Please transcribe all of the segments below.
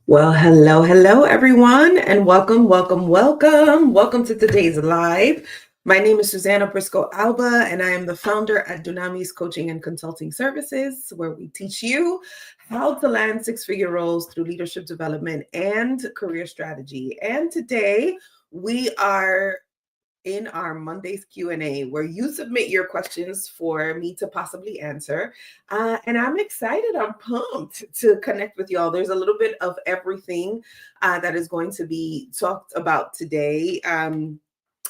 Well, hello, everyone, and welcome to today's live. My name is Susana Briscoe-Alba, and I am the founder at Dunamis Coaching and Consulting Services, where we teach you how to land six-figure roles through leadership development and career strategy. And today we are in our Monday's Q&A, where you submit your questions for me to possibly answer. And I'm excited. I'm pumped to connect with y'all. There's a little bit of everything that is going to be talked about today.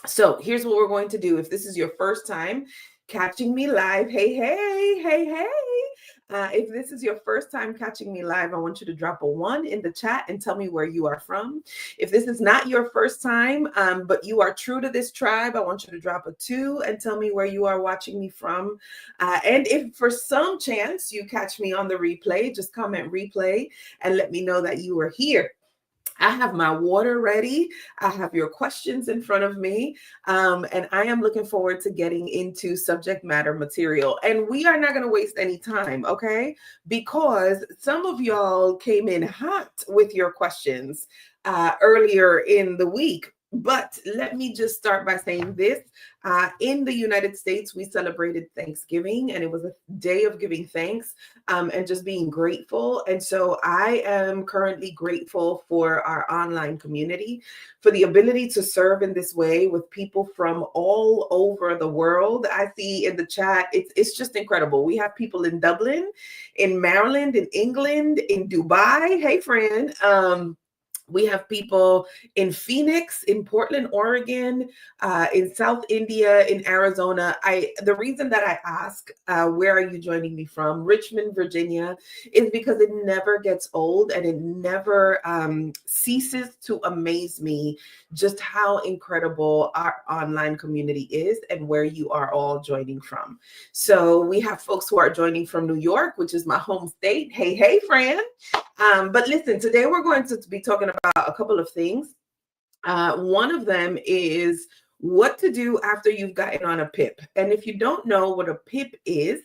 So here's what we're going to do. If this is your first time catching me live, hey. If this is your first time catching me live, I want you to drop a 1 in the chat and tell me where you are from. If this is not your first time, but you are true to this tribe, I want you to drop a 2 and tell me where you are watching me from. And if for some chance you catch me on the replay, just comment replay and let me know that you are here. I have my water ready. I have your questions in front of me. And I am looking forward to getting into subject matter material. And we are not going to waste any time, okay? Because some of y'all came in hot with your questions earlier in the week. But let me just start by saying this. In the United States, we celebrated Thanksgiving, and it was a day of giving thanks and just being grateful. And so I am currently grateful for our online community, for the ability to serve in this way with people from all over the world. I see in the chat, it's just incredible. We have people in Dublin, in Maryland, in England, in Dubai. Hey, friend. We have people in Phoenix, in Portland, Oregon, in South India, in Arizona. The reason that I ask, where are you joining me from? Richmond, Virginia, is because it never gets old and it never ceases to amaze me just how incredible our online community is and where you are all joining from. So we have folks who are joining from New York, which is my home state. Hey, friend. But listen, today we're going to be talking about a couple of things. One of them is what to do after you've gotten on a PIP. And if you don't know what a PIP is,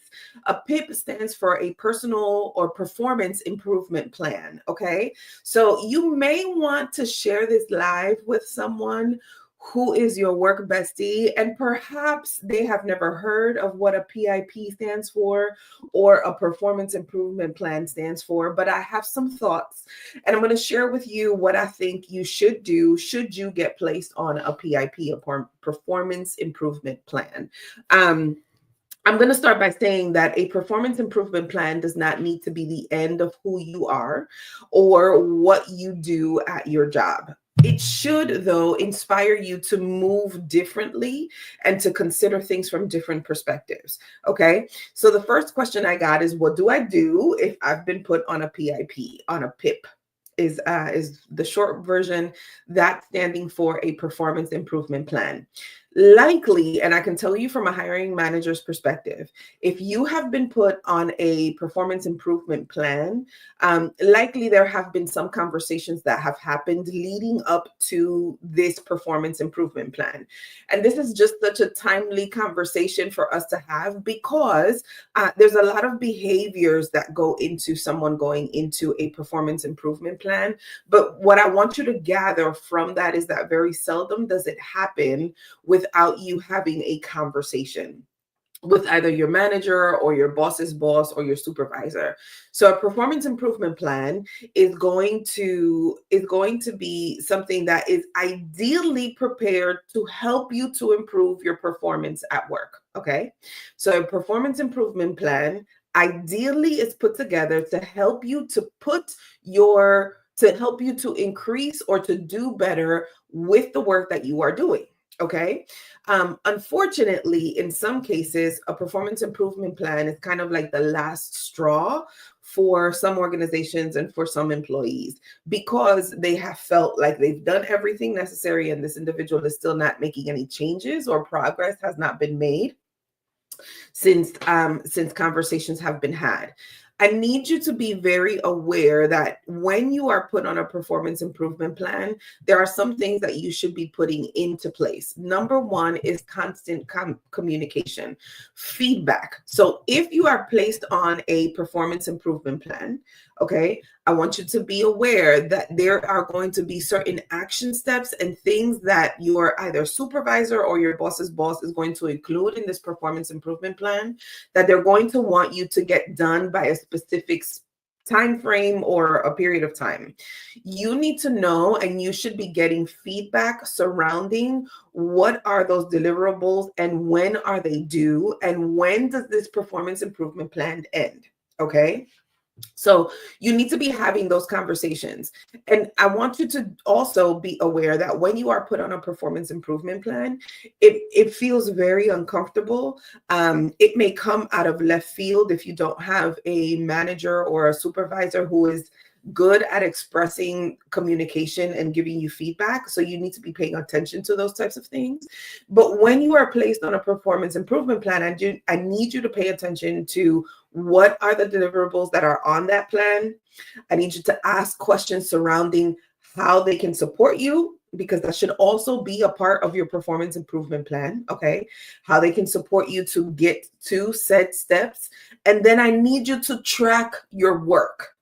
a PIP stands for a personal or performance improvement plan. Okay. So you may want to share this live with someone who is your work bestie, and perhaps they have never heard of what a PIP stands for or a performance improvement plan stands for. But I have some thoughts, and I'm going to share with you what I think you should do should you get placed on a PIP, a performance improvement plan. I'm going to start by saying that a performance improvement plan does not need to be the end of who you are or what you do at your job. It should, though, inspire you to move differently and to consider things from different perspectives. Okay. So the first question I got is, what do I do if I've been put on a PIP, on a PIP? Is the short version, that standing for a performance improvement plan. Likely, and I can tell you from a hiring manager's perspective, if you have been put on a performance improvement plan, likely there have been some conversations that have happened leading up to this performance improvement plan. And this is just such a timely conversation for us to have because there's a lot of behaviors that go into someone going into a performance improvement plan. But what I want you to gather from that is that very seldom does it happen without you having a conversation with either your manager or your boss's boss or your supervisor. So a performance improvement plan is going to be something that is ideally prepared to help you to improve your performance at work. Okay. So a performance improvement plan ideally is put together to help you to increase or to do better with the work that you are doing. Okay. Unfortunately, in some cases, a performance improvement plan is kind of like the last straw for some organizations and for some employees because they have felt like they've done everything necessary and this individual is still not making any changes or progress has not been made since conversations have been had. I need you to be very aware that when you are put on a performance improvement plan, there are some things that you should be putting into place. Number one is constant communication, feedback. So if you are placed on a performance improvement plan, okay, I want you to be aware that there are going to be certain action steps and things that your either supervisor or your boss's boss is going to include in this performance improvement plan that they're going to want you to get done by a specific time frame or a period of time. You need to know, and you should be getting feedback surrounding what are those deliverables and when are they due and when does this performance improvement plan end. Okay. So you need to be having those conversations. And I want you to also be aware that when you are put on a performance improvement plan, it feels very uncomfortable. It may come out of left field if you don't have a manager or a supervisor who is good at expressing communication and giving you feedback. So you need to be paying attention to those types of things. But when you are placed on a performance improvement plan, I need you to pay attention to what are the deliverables that are on that plan. I need you to ask questions surrounding how they can support you, because that should also be a part of your performance improvement plan, okay? How they can support you to get to said steps. And then I need you to track your work.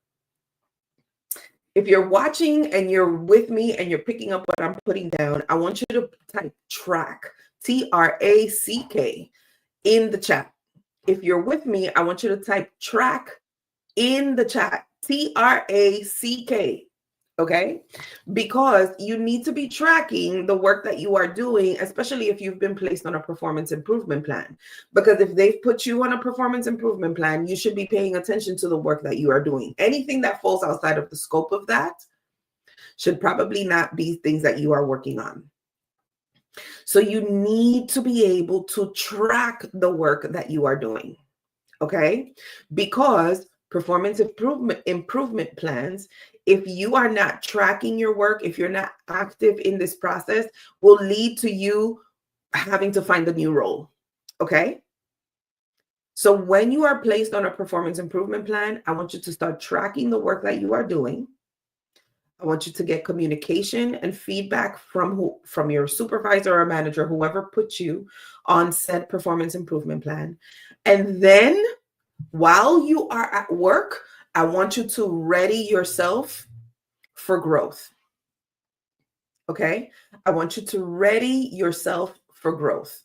If you're watching and you're with me and you're picking up what I'm putting down, I want you to type track, TRACK, in the chat. If you're with me, I want you to type track in the chat, TRACK. Okay, because you need to be tracking the work that you are doing, especially if you've been placed on a performance improvement plan. Because if they've put you on a performance improvement plan, you should be paying attention to the work that you are doing. Anything that falls outside of the scope of that should probably not be things that you are working on. So you need to be able to track the work that you are doing. Okay, because performance improvement plans, if you are not tracking your work, if you're not active in this process, will lead to you having to find a new role. Okay. So when you are placed on a performance improvement plan, I want you to start tracking the work that you are doing. I want you to get communication and feedback from your supervisor or manager, whoever put you on said performance improvement plan. And then while you are at work, I want you to ready yourself for growth. Okay? I want you to ready yourself for growth.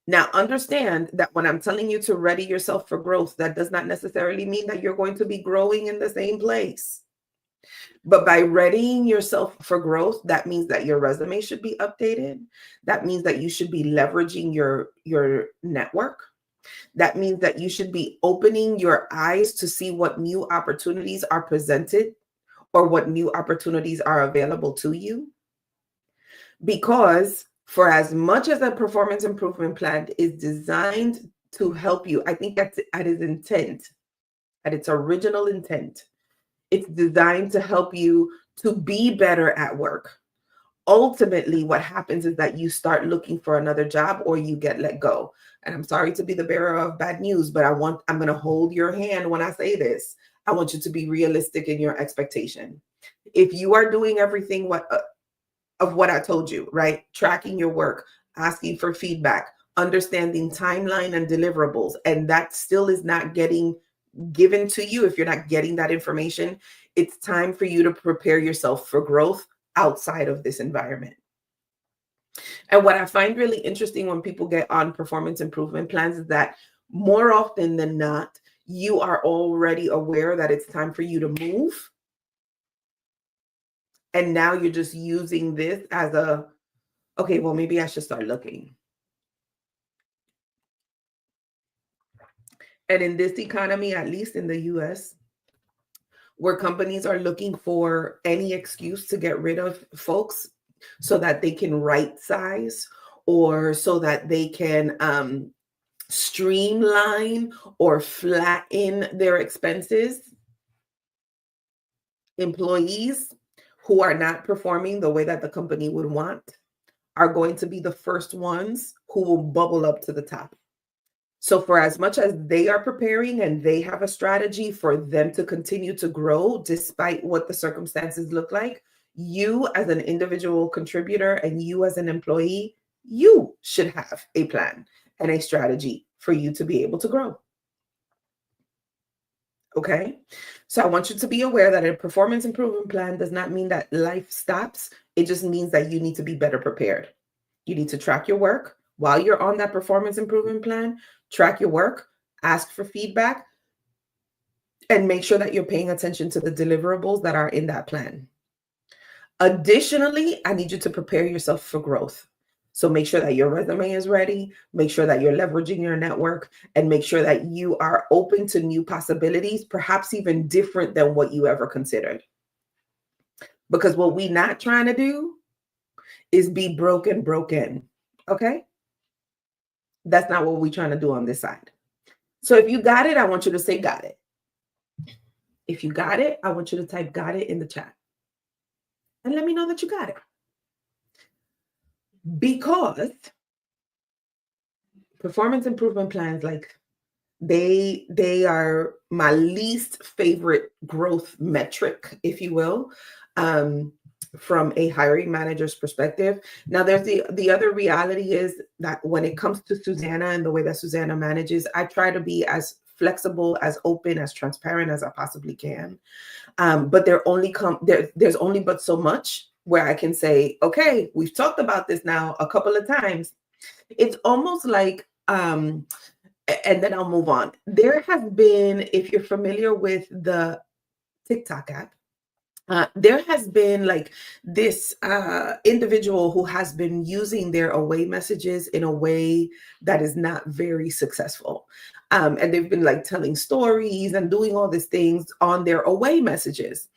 Now, understand that when I'm telling you to ready yourself for growth, that does not necessarily mean that you're going to be growing in the same place. But by readying yourself for growth, that means that your resume should be updated. That means that you should be leveraging your network. That means that you should be opening your eyes to see what new opportunities are presented or what new opportunities are available to you. Because for as much as a performance improvement plan is designed to help you, I think that's at its intent, at its original intent, it's designed to help you to be better at work. Ultimately, what happens is that you start looking for another job or you get let go. And I'm sorry to be the bearer of bad news, but I'm going to hold your hand when I say this. I want you to be realistic in your expectation. If you are doing everything of what I told you, right? Tracking your work, asking for feedback, understanding timeline and deliverables, and that still is not getting given to you, if you're not getting that information, it's time for you to prepare yourself for growth outside of this environment. And what I find really interesting when people get on performance improvement plans is that more often than not, you are already aware that it's time for you to move. And now you're just using this as okay, well, maybe I should start looking. And in this economy, at least in the US, where companies are looking for any excuse to get rid of folks so that they can right size or so that they can streamline or flatten their expenses, employees who are not performing the way that the company would want are going to be the first ones who will bubble up to the top. So for as much as they are preparing and they have a strategy for them to continue to grow despite what the circumstances look like, you as an individual contributor and you as an employee, you should have a plan and a strategy for you to be able to grow. Okay. So I want you to be aware that a performance improvement plan does not mean that life stops. It just means that you need to be better prepared. You need to track your work while you're on that performance improvement plan, track your work, ask for feedback, and make sure that you're paying attention to the deliverables that are in that plan. Additionally, I need you to prepare yourself for growth. So make sure that your resume is ready, make sure that you're leveraging your network, and make sure that you are open to new possibilities, perhaps even different than what you ever considered. Because what we're not trying to do is be broken. Okay? That's not what we're trying to do on this side. So if you got it, I want you to say got it. If you got it, I want you to type got it in the chat. And let me know that you got it. Because performance improvement plans, like they are my least favorite growth metric, if you will, from a hiring manager's perspective. Now, there's the other reality is that when it comes to Susana and the way that Susana manages, I try to be as flexible, as open, as transparent as I possibly can. But there's only but so much where I can say, okay, we've talked about this now a couple of times. It's almost like, and then I'll move on. There has been, if you're familiar with the TikTok app, there has been like this individual who has been using their away messages in a way that is not very successful. And they've been like telling stories and doing all these things on their away messages.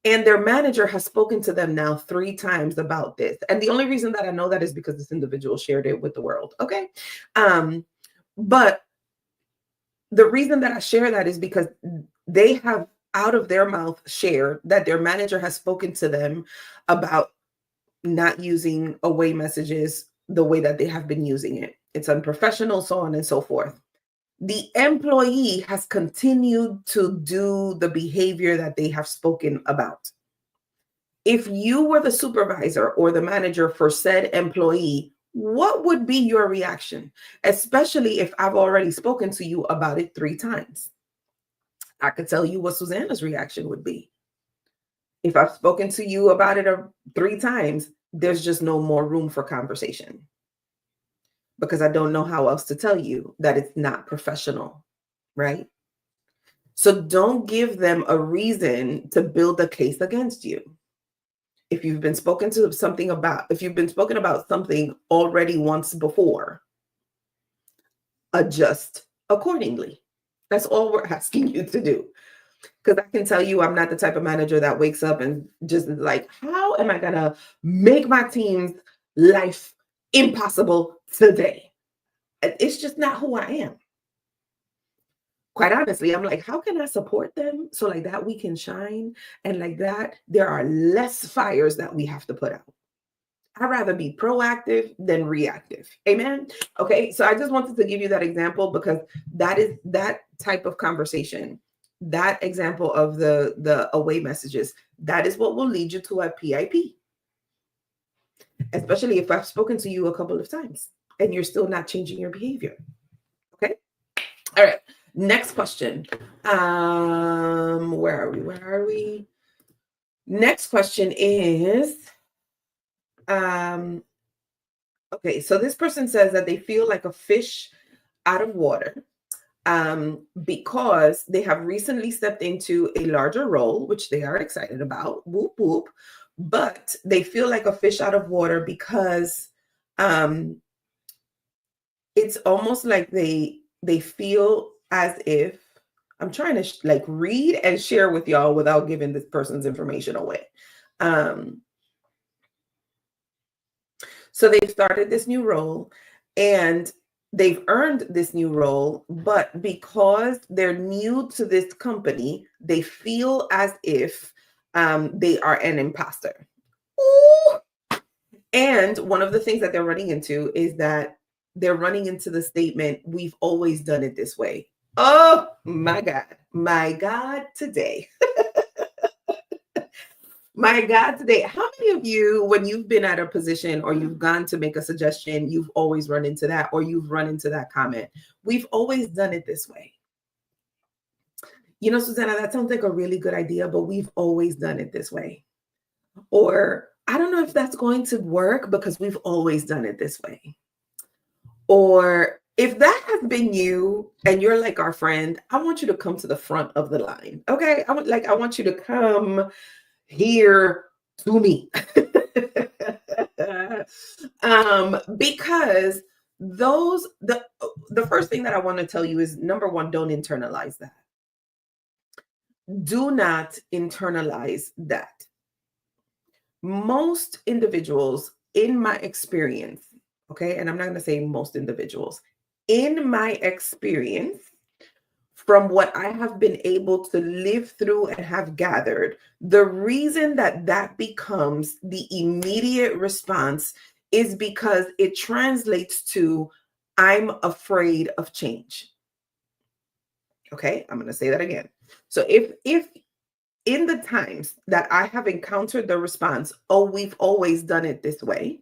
And their manager has spoken to them now 3 times about this. And the only reason that I know that is because this individual shared it with the world. Okay. But the reason that I share that is because they have out of their mouth shared that their manager has spoken to them about not using away messages the way that they have been using it. It's unprofessional, so on and so forth. The employee has continued to do the behavior that they have spoken about. If you were the supervisor or the manager for said employee, what would be your reaction? Especially if I've already spoken to you about it 3 times. I could tell you what Susana's reaction would be. If I've spoken to you about it 3 times, there's just no more room for conversation. Because I don't know how else to tell you that it's not professional, right? So don't give them a reason to build a case against you. If you've been spoken about something already once before, adjust accordingly. That's all we're asking you to do. Because I can tell you, I'm not the type of manager that wakes up and just is like, how am I going to make my team's life impossible today? It's just not who I am. Quite honestly, I'm like, how can I support them so like that we can shine? And like that, there are less fires that we have to put out. I'd rather be proactive than reactive. Amen. Okay. So I just wanted to give you that example because that is that type of conversation, that example of the away messages, that is what will lead you to a PIP. Especially if I've spoken to you a couple of times and you're still not changing your behavior. Okay. All right. Next question. Where are we? Next question is, okay, so this person says that they feel like a fish out of water because they have recently stepped into a larger role, which they are excited about, whoop, whoop, but they feel like a fish out of water because it's almost like they feel as if, I'm trying to like read and share with y'all without giving this person's information away. So they've started this new role and they've earned this new role, but because they're new to this company, they feel as if they are an imposter. Ooh. And one of the things that they're running into is that they're running into the statement, we've always done it this way. Oh my God, today. My God, today. How many of you, when you've been at a position or you've gone to make a suggestion, you've always run into that, or you've run into that comment? We've always done it this way. You know, Susana, that sounds like a really good idea, but we've always done it this way. Or I don't know if that's going to work because we've always done it this way. Or if that has been you and you're like our friend, I want you to come to the front of the line. Okay. I want you to come here to me. Because the first thing that I want to tell you is, number one, don't internalize that. Do not internalize that. Most individuals, in my experience, okay, and I'm not going to say most individuals, in my experience, from what I have been able to live through and have gathered, the reason that that becomes the immediate response is because it translates to, I'm afraid of change. Okay, I'm going to say that again. So if in the times that I have encountered the response, oh, we've always done it this way,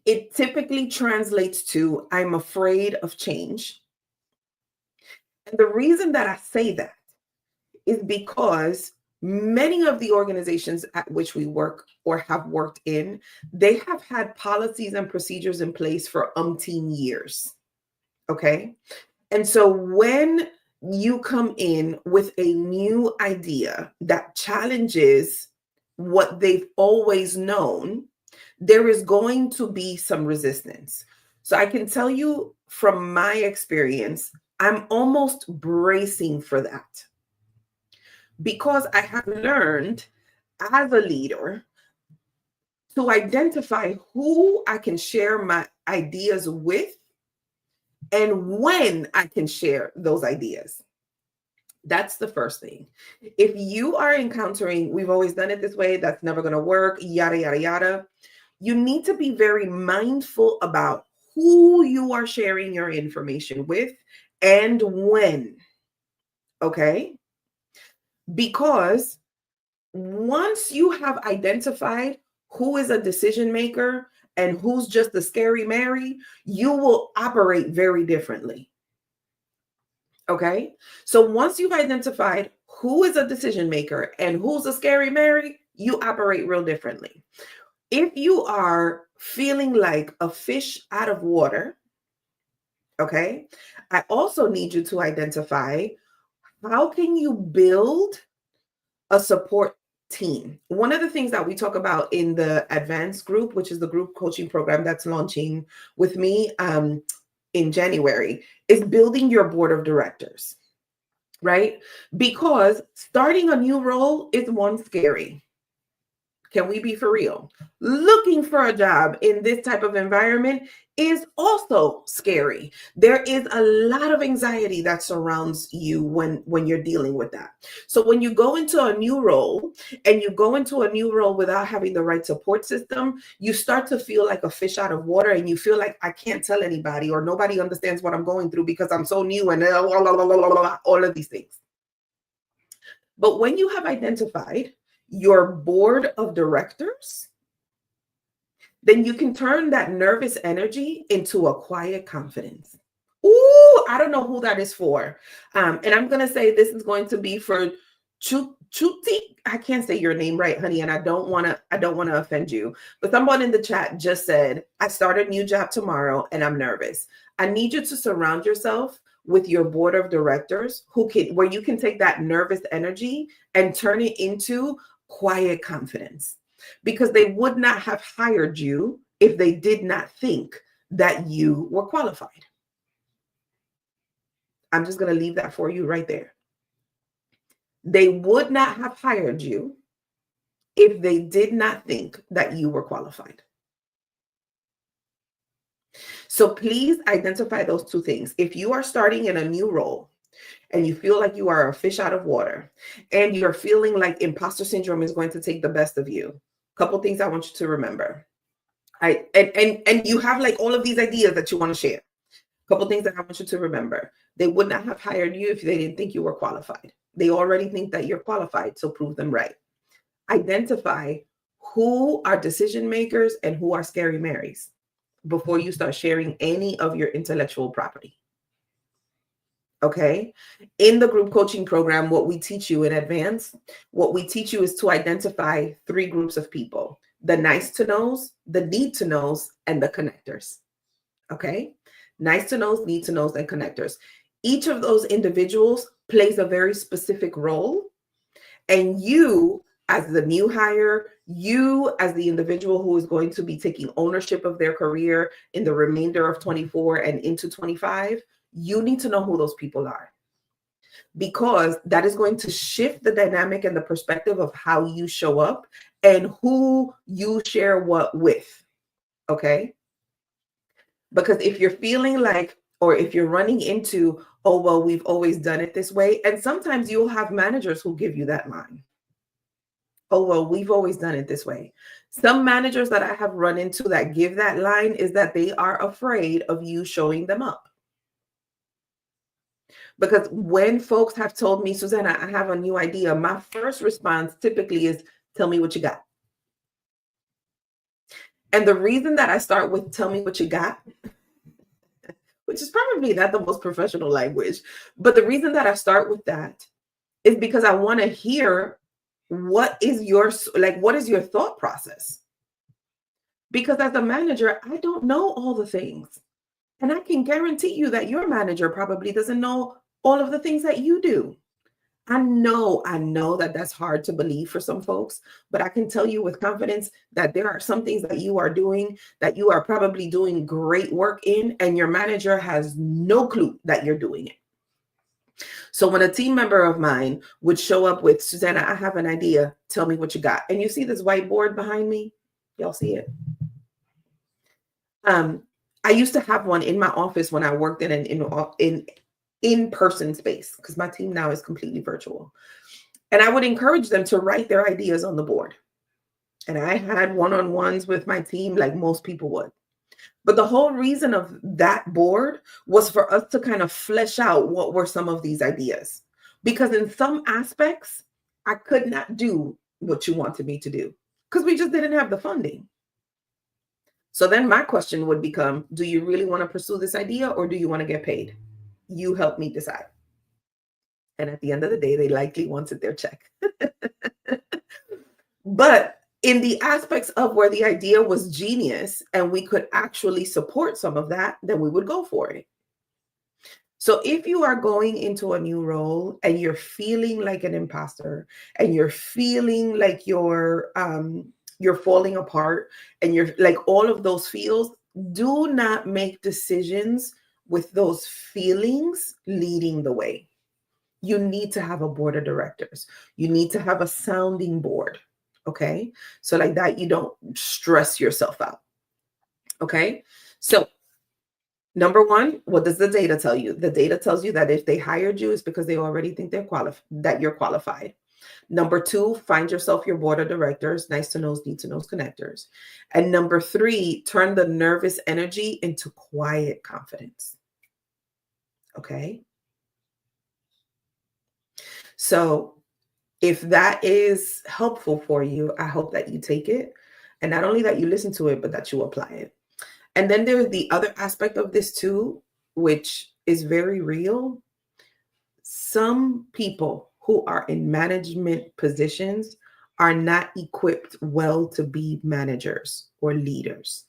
it typically translates to, I'm afraid of change. And the reason that I say that is because many of the organizations at which we work or have worked in, they have had policies and procedures in place for umpteen years. Okay. And so when you come in with a new idea that challenges what they've always known, there is going to be some resistance. So I can tell you from my experience, I'm almost bracing for that, because I have learned as a leader to identify who I can share my ideas with and when I can share those ideas. That's the first thing. If you are encountering, we've always done it this way, that's never going to work, yada, yada, yada, you need to be very mindful about who you are sharing your information with and when. Okay? Because once you have identified who is a decision maker and who's just a scary Mary, you will operate very differently. Okay? So once you've identified who is a decision maker and who's a scary Mary, you operate real differently. If you are feeling like a fish out of water, okay, I also need you to identify, how can you build a support team? One of the things that we talk about in the advanced group, which is the group coaching program that's launching with me in January, is building your board of directors, right? Because starting a new role is one, scary. Can we be for real? Looking for a job in this type of environment is also scary. There is a lot of anxiety that surrounds you when you're dealing with that. So when you go into a new role and you go into a new role without having the right support system, you start to feel like a fish out of water, and you feel like, I can't tell anybody, or nobody understands what I'm going through because I'm so new, and all of these things. But when you have identified your board of directors, then you can turn that nervous energy into a quiet confidence. Ooh, I don't know who that is for. And I'm going to say this is going to be for Chuti. I can't say your name right, honey, and I don't want to offend you. But someone in the chat just said, I start a new job tomorrow and I'm nervous. I need you to surround yourself with your board of directors where you can take that nervous energy and turn it into quiet confidence, because they would not have hired you if they did not think that you were qualified. I'm just going to leave that for you right there. They would not have hired you if they did not think that you were qualified. So please identify those two things. If you are starting in a new role and you feel like you are a fish out of water and you're feeling like imposter syndrome is going to take the best of you, a couple things I want you to remember. And you have like all of these ideas that you want to share. A couple things that I want you to remember. They would not have hired you if they didn't think you were qualified. They already think that you're qualified, so prove them right. Identify who are decision makers and who are scary Marys before you start sharing any of your intellectual property. Okay. In the group coaching program, what we teach you in advance, what we teach you is to identify 3 groups of people: the nice to knows, the need to knows, and the connectors. Okay. Nice to knows, need to knows, and connectors. Each of those individuals plays a very specific role. And you, as the new hire, you, as the individual who is going to be taking ownership of their career in the remainder of 24 and into 25, you need to know who those people are, because that is going to shift the dynamic and the perspective of how you show up and who you share what with. Okay. Because if you're feeling like, or if you're running into, oh, well, we've always done it this way. And sometimes you'll have managers who give you that line. Oh, well, we've always done it this way. Some managers that I have run into that give that line is that they are afraid of you showing them up. Because when folks have told me, Susana, I have a new idea, my first response typically is, tell me what you got. And the reason that I start with tell me what you got, which is probably not the most professional language, but the reason that I start with that is because I want to hear what is your thought process? Because as a manager, I don't know all the things. And I can guarantee you that your manager probably doesn't know all of the things that you do. I know that that's hard to believe for some folks, but I can tell you with confidence that there are some things that you are doing that you are probably doing great work in, and your manager has no clue that you're doing it. So when a team member of mine would show up with, Susana, I have an idea, tell me what you got. And you see this whiteboard behind me? Y'all see it? I used to have one in my office when I worked in an in-person space, because my team now is completely virtual. And I would encourage them to write their ideas on the board. And I had one-on-ones with my team like most people would. But the whole reason of that board was for us to kind of flesh out what were some of these ideas. Because in some aspects, I could not do what you wanted me to do because we just didn't have the funding. So then my question would become, do you really want to pursue this idea, or do you want to get paid? You help me decide. And at the end of the day, they likely wanted their check. But in the aspects of where the idea was genius and we could actually support some of that, then we would go for it. So if you are going into a new role and you're feeling like an imposter and you're feeling like you're falling apart and you're like all of those feels, do not make decisions with those feelings leading the way. You need to have a board of directors. You need to have a sounding board. Okay. So like that, you don't stress yourself out. Okay. So number one, what does the data tell you? The data tells you that if they hired you, it's because they already think that you're qualified. Number two, find yourself your board of directors, nice to knows, need to knows, connectors. And number three, turn the nervous energy into quiet confidence. Okay. So if that is helpful for you, I hope that you take it. And not only that you listen to it, but that you apply it. And then there's the other aspect of this too, which is very real. Some people who are in management positions are not equipped well to be managers or leaders.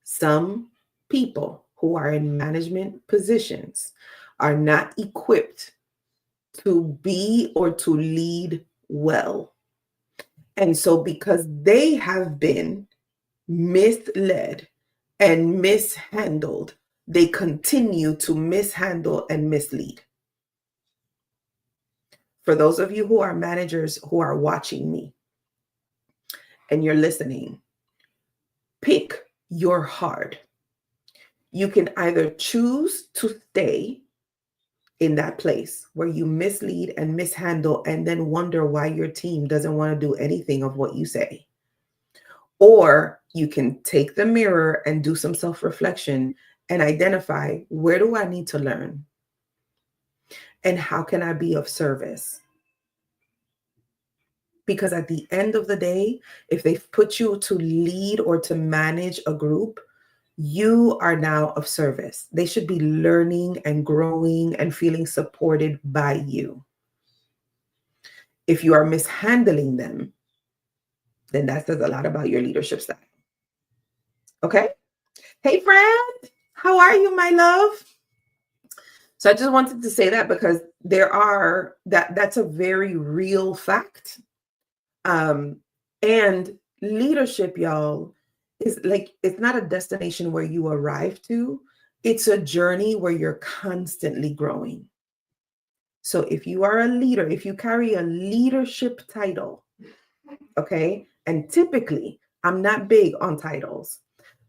Some people who are in management positions are not equipped to be or to lead well. And so because they have been misled and mishandled, they continue to mishandle and mislead. For those of you who are managers who are watching me and you're listening, pick your hard. You can either choose to stay in that place where you mislead and mishandle and then wonder why your team doesn't want to do anything of what you say. Or you can take the mirror and do some self-reflection and identify, where do I need to learn? And how can I be of service? Because at the end of the day, if they've put you to lead or to manage a group, you are now of service. They should be learning and growing and feeling supported by you. If you are mishandling them, then that says a lot about your leadership style. Okay? Hey, friend, how are you, my love? So I just wanted to say that because that's a very real fact. And leadership, y'all, is like, it's not a destination where you arrive to. It's a journey where you're constantly growing. So if you are a leader, if you carry a leadership title, okay, and typically, I'm not big on titles,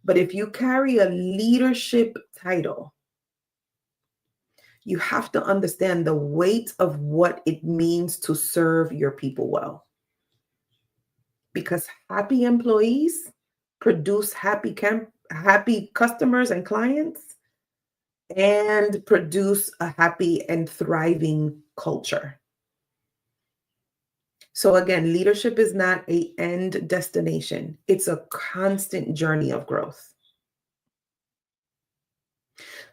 but if you carry a leadership title, you have to understand the weight of what it means to serve your people well. Because happy employees produce happy customers and clients, and produce a happy and thriving culture. So again, leadership is not an end destination. It's a constant journey of growth.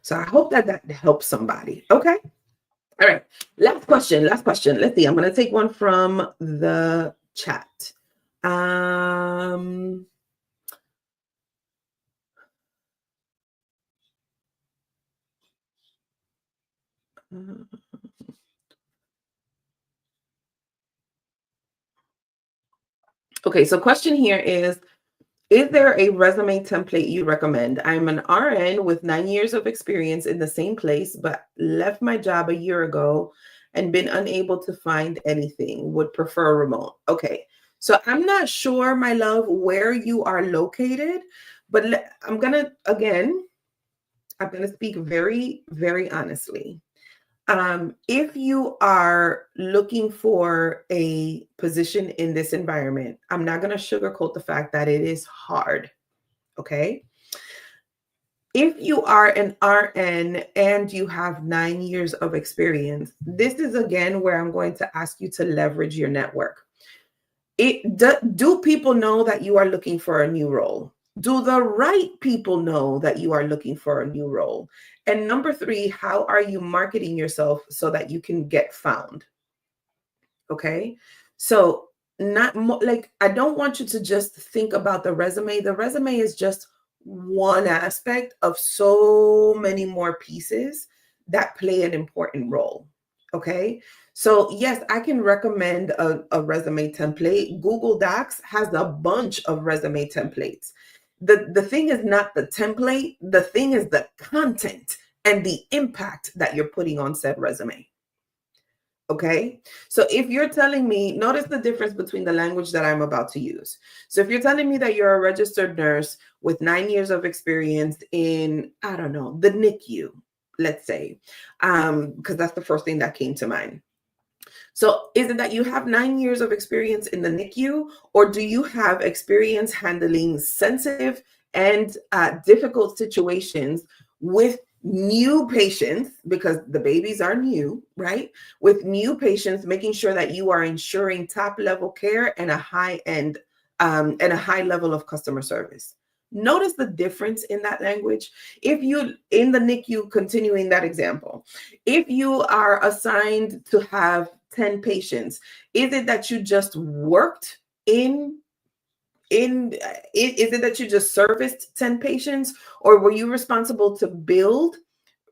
So I hope that helps somebody. Okay. All right. Last question. Let's see. I'm going to take one from the chat. Okay, so question here is there a resume template you recommend? I'm an RN with 9 years of experience in the same place, but left my job a year ago and been unable to find anything. Would prefer remote. Okay, so I'm not sure, my love, where you are located, but I'm gonna speak very, very honestly. If you are looking for a position in this environment, I'm not going to sugarcoat the fact that it is hard. Okay. If you are an RN and you have 9 years of experience, this is again where I'm going to ask you to leverage your network. Do people know that you are looking for a new role? Do the right people know that you are looking for a new role? And number 3, how are you marketing yourself so that you can get found? Okay. So I don't want you to just think about the resume. The resume is just one aspect of so many more pieces that play an important role. Okay. So yes, I can recommend a resume template. Google Docs has a bunch of resume templates. The thing is not the template. The thing is the content and the impact that you're putting on said resume. Okay. So if you're telling me, notice the difference between the language that I'm about to use. So if you're telling me that you're a registered nurse with 9 years of experience in, I don't know, the NICU, let's say, because that's the first thing that came to mind. So is it that you have 9 years of experience in the NICU, or do you have experience handling sensitive and difficult situations with new patients, because the babies are new, right? With new patients, making sure that you are ensuring top level care and a high end and a high level of customer service. Notice the difference in that language. If you, in the NICU, continuing that example, if you are assigned to have 10 patients, is it that you just worked is it that you just serviced 10 patients, or were you responsible to build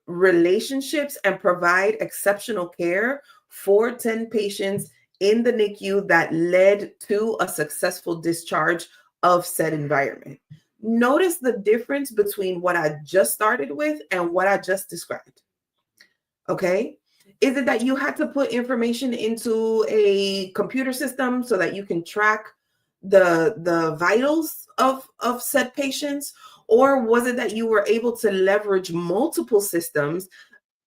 relationships and provide exceptional care for 10 patients in the NICU that led to a successful discharge of said environment? Notice the difference between what I just started with and what I just described. Okay. Is it that you had to put information into a computer system so that you can track the vitals of said patients? Or was it that you were able to leverage multiple systems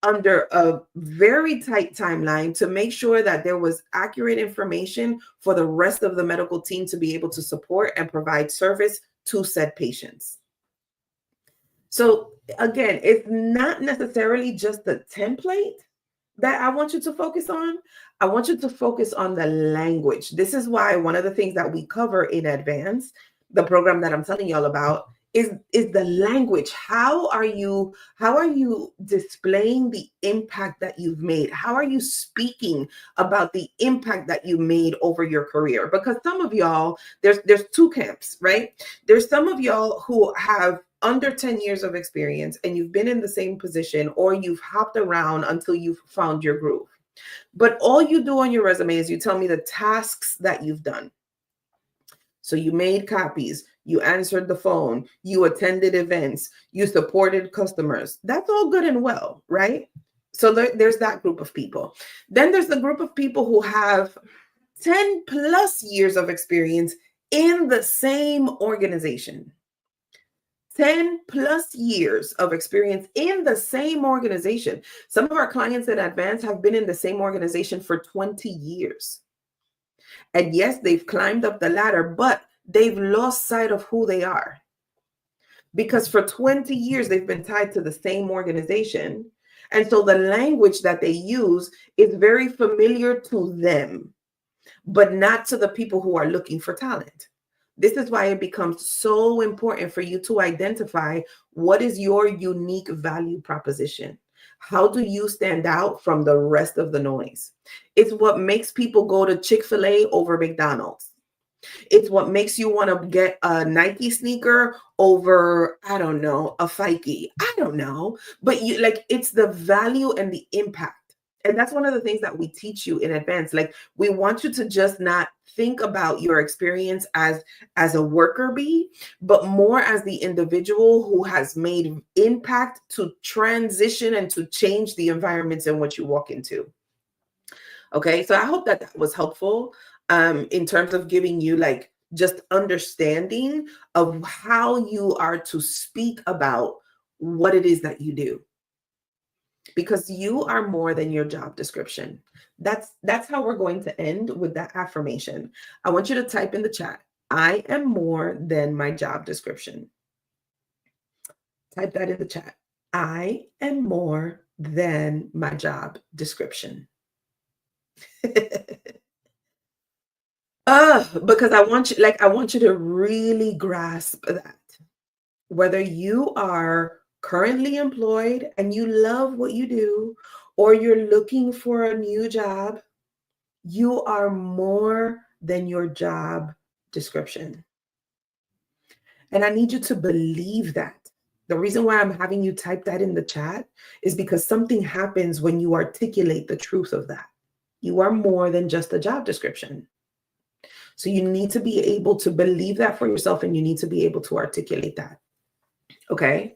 under a very tight timeline to make sure that there was accurate information for the rest of the medical team to be able to support and provide service to said patients. So again, it's not necessarily just the template that I want you to focus on. I want you to focus on the language. This is why one of the things that we cover in advance, the program that I'm telling y'all about, is the language. How are you displaying the impact that you've made? How are you speaking about the impact that you made over your career? Because some of y'all, there's two camps, right? There's some of y'all who have under 10 years of experience and you've been in the same position, or you've hopped around until you've found your groove. But all you do on your resume is you tell me the tasks that you've done. So you made copies, you answered the phone, you attended events, you supported customers. That's all good and well, right? So there's that group of people. Then there's the group of people who have 10 plus years of experience in the same organization. 10 plus years of experience in the same organization. Some of our clients in advance have been in the same organization for 20 years. And yes, they've climbed up the ladder, but they've lost sight of who they are. Because for 20 years, they've been tied to the same organization. And so the language that they use is very familiar to them, but not to the people who are looking for talent. This is why it becomes so important for you to identify what is your unique value proposition. How do you stand out from the rest of the noise? It's what makes people go to Chick-fil-A over McDonald's. It's what makes you want to get a Nike sneaker over, I don't know, a Pike. I don't know. But it's the value and the impact. And that's one of the things that we teach you in advance. Like, we want you to just not think about your experience as a worker bee, but more as the individual who has made impact to transition and to change the environments in which you walk into. Okay, so I hope that was helpful in terms of giving you just understanding of how you are to speak about what it is that you do. Because you are more than your job description. That's how we're going to end with that affirmation. I want you to type in the chat, I am more than my job description. Type that in the chat. I am more than my job description. Because I want you to really grasp that. Whether you are currently employed and you love what you do, or you're looking for a new job, you are more than your job description. And I need you to believe that. The reason why I'm having you type that in the chat is because something happens when you articulate the truth of that. You are more than just a job description. So you need to be able to believe that for yourself, and you need to be able to articulate that. Okay?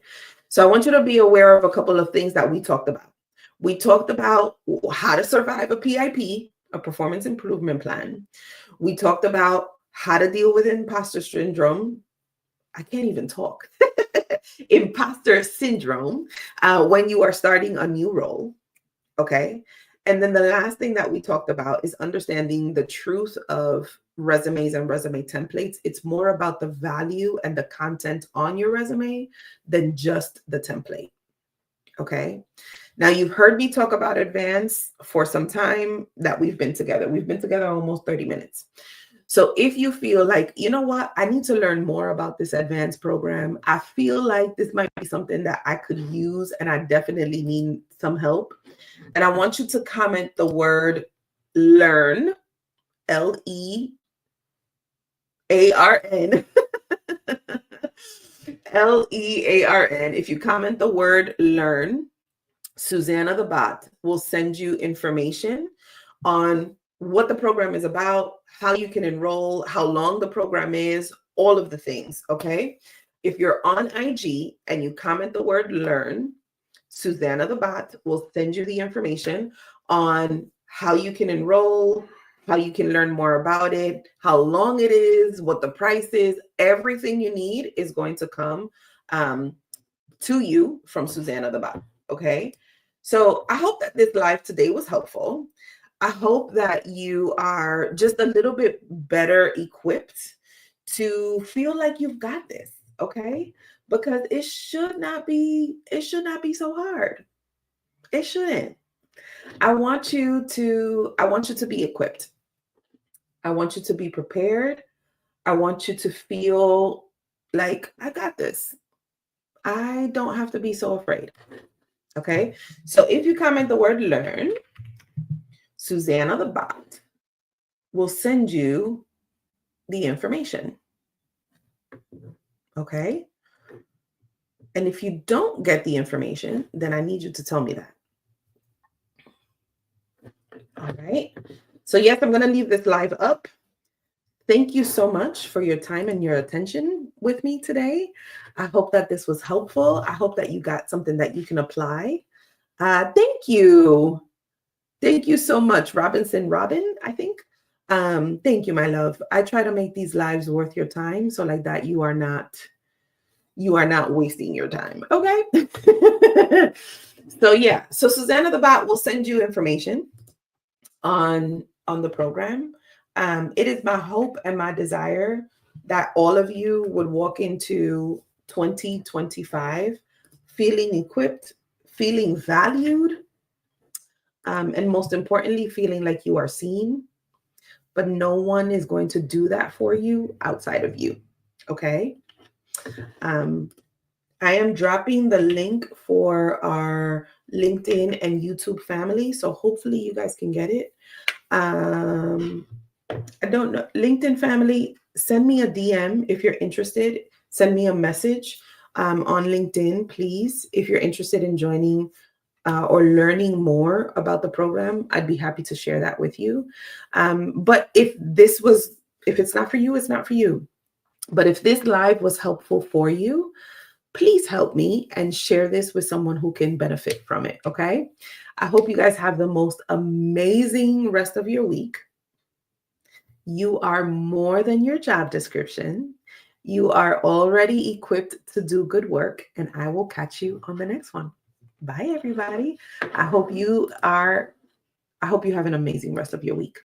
So I want you to be aware of a couple of things that we talked about. We talked about how to survive a PIP, a performance improvement plan. We talked about how to deal with imposter syndrome. I can't even talk. Imposter syndrome when you are starting a new role. Okay. And then the last thing that we talked about is understanding the truth of resumes and resume templates. It's more about the value and the content on your resume than just the template. Okay. Now, you've heard me talk about advance for some time that we've been together. We've been together almost 30 minutes. So if you feel like, you know what, I need to learn more about this advanced program, I feel like this might be something that I could use and I definitely need some help, and I want you to comment the word learn, L-E-A-R-N, L-E-A-R-N. If you comment the word learn, Susana the bot will send you information on what the program is about, how you can enroll, how long the program is, all of the things, okay? If you're on IG and you comment the word learn, Susana the bot will send you the information on how you can enroll, how you can learn more about it, how long it is, what the price is. Everything you need is going to come to you from Susana the bot, okay? So I hope that this live today was helpful. I hope that you are just a little bit better equipped to feel like you've got this, okay? Because it should not be so hard. It shouldn't. I want you to be equipped. I want you to be prepared. I want you to feel like I got this. I don't have to be so afraid. Okay? So if you comment the word learn, Susana the bot will send you the information. Okay? And if you don't get the information, then I need you to tell me that. All right. So, yes, I'm going to leave this live up. Thank you so much for your time and your attention with me today. I hope that this was helpful. I hope that you got something that you can apply. Thank you. Thank you so much, Robinson Robin, I think. Thank you, my love. I try to make these lives worth your time. So like that, you are not wasting your time. Okay. So yeah. So Susana the bot will send you information on the program. It is my hope and my desire that all of you would walk into 2025 feeling equipped, feeling valued, and most importantly, feeling like you are seen. But no one is going to do that for you outside of you. Okay. I am dropping the link for our LinkedIn and YouTube family. So hopefully you guys can get it. I don't know. LinkedIn family, send me a DM if you're interested. Send me a message on LinkedIn, please. If you're interested in joining or learning more about the program, I'd be happy to share that with you. But if it's not for you, it's not for you. But if this live was helpful for you, please help me and share this with someone who can benefit from it. Okay. I hope you guys have the most amazing rest of your week. You are more than your job description. You are already equipped to do good work, and I will catch you on the next one. Bye, everybody. I hope you have an amazing rest of your week.